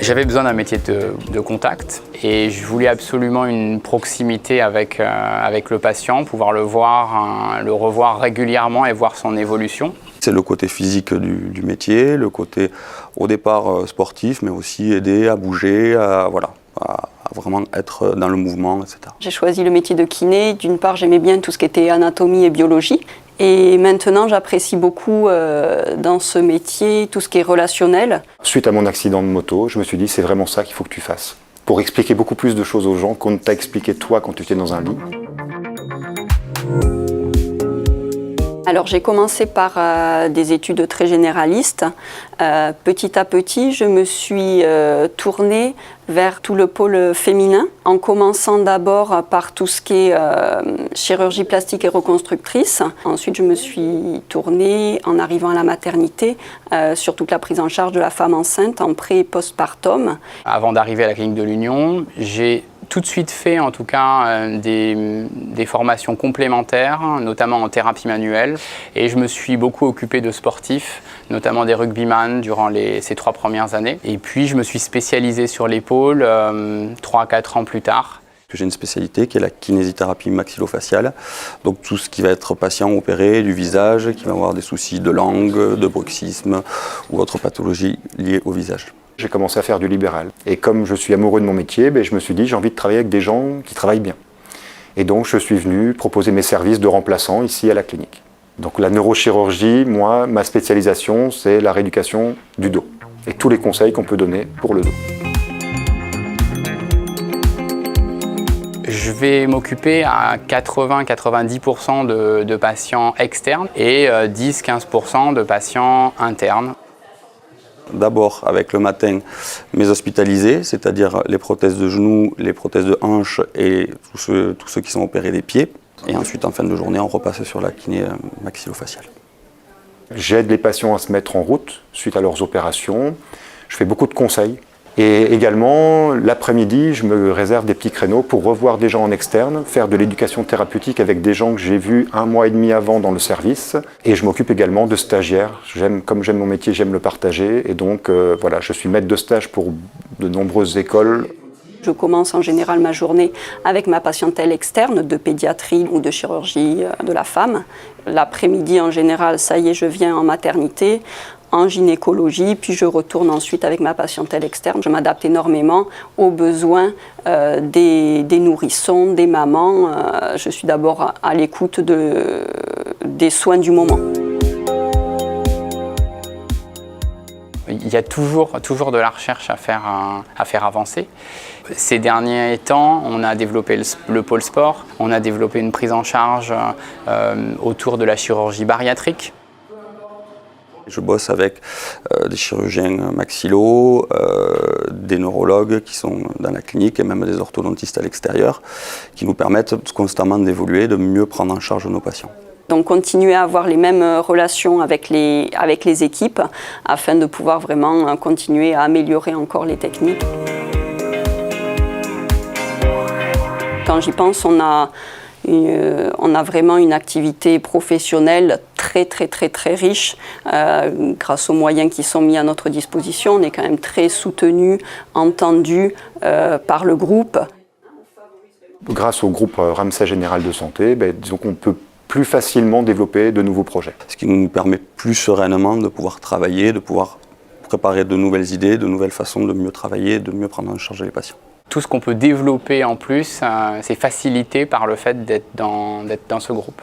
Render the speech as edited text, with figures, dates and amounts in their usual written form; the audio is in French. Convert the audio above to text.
J'avais besoin d'un métier de contact et je voulais absolument une proximité avec le patient, pouvoir le voir, le revoir régulièrement et voir son évolution. C'est le côté physique du métier, le côté au départ sportif, mais aussi aider à bouger, à vraiment être dans le mouvement, etc. J'ai choisi le métier de kiné. D'une part, j'aimais bien tout ce qui était anatomie et biologie. Et maintenant, j'apprécie beaucoup dans ce métier tout ce qui est relationnel. Suite à mon accident de moto, je me suis dit c'est vraiment ça qu'il faut que tu fasses. Pour expliquer beaucoup plus de choses aux gens qu'on ne t'a expliqué toi quand tu étais dans un lit. Alors j'ai commencé par des études très généralistes. Petit à petit, je me suis tournée vers tout le pôle féminin, en commençant d'abord par tout ce qui est chirurgie plastique et reconstructrice. Ensuite, je me suis tournée, en arrivant à la maternité, sur toute la prise en charge de la femme enceinte en pré- et postpartum. Avant d'arriver à la clinique de l'Union, j'ai tout de suite fait en tout cas des formations complémentaires, notamment en thérapie manuelle. Et je me suis beaucoup occupé de sportifs, notamment des rugbyman durant ces 3 premières années. Et puis je me suis spécialisé sur l'épaule 3 à 4 ans plus tard. J'ai une spécialité qui est la kinésithérapie maxillofaciale, donc tout ce qui va être patient opéré du visage, qui va avoir des soucis de langue, de bruxisme ou autres pathologies liées au visage. J'ai commencé à faire du libéral. Et comme je suis amoureux de mon métier, je me suis dit j'ai envie de travailler avec des gens qui travaillent bien. Et donc je suis venu proposer mes services de remplaçant ici à la clinique. Donc la neurochirurgie, moi, ma spécialisation, c'est la rééducation du dos. Et tous les conseils qu'on peut donner pour le dos. Je vais m'occuper à 80-90% de patients externes et 10-15% de patients internes. D'abord avec le matin mes hospitalisés, c'est-à-dire les prothèses de genoux, les prothèses de hanches et tous ceux qui sont opérés des pieds. Et ensuite en fin de journée on repasse sur la kiné maxillofaciale. J'aide les patients à se mettre en route suite à leurs opérations. Je fais beaucoup de conseils. Et également, l'après-midi, je me réserve des petits créneaux pour revoir des gens en externe, faire de l'éducation thérapeutique avec des gens que j'ai vus 1 mois et demi avant dans le service. Et je m'occupe également de stagiaires. Comme j'aime mon métier, j'aime le partager. Et donc, voilà, je suis maître de stage pour de nombreuses écoles. Je commence en général ma journée avec ma patientèle externe de pédiatrie ou de chirurgie de la femme. L'après-midi, en général, ça y est, je viens en maternité, en gynécologie, puis je retourne ensuite avec ma patientèle externe. Je m'adapte énormément aux besoins des nourrissons, des mamans. Je suis d'abord à l'écoute des soins du moment. Il y a toujours de la recherche à faire avancer. Ces derniers temps, on a développé le pôle sport, on a développé une prise en charge autour de la chirurgie bariatrique. Je bosse avec des chirurgiens maxillo, des neurologues qui sont dans la clinique et même des orthodontistes à l'extérieur qui nous permettent constamment d'évoluer, de mieux prendre en charge nos patients. Donc continuer à avoir les mêmes relations avec les équipes afin de pouvoir vraiment continuer à améliorer encore les techniques. Quand j'y pense, on a vraiment une activité professionnelle très riche grâce aux moyens qui sont mis à notre disposition. On est quand même très soutenu, entendu par le groupe. Grâce au groupe Ramsay Général de Santé, disons qu'on peut plus facilement développer de nouveaux projets. Ce qui nous permet plus sereinement de pouvoir travailler, de pouvoir préparer de nouvelles idées, de nouvelles façons de mieux travailler, de mieux prendre en charge les patients. Tout ce qu'on peut développer en plus, c'est facilité par le fait d'être dans ce groupe.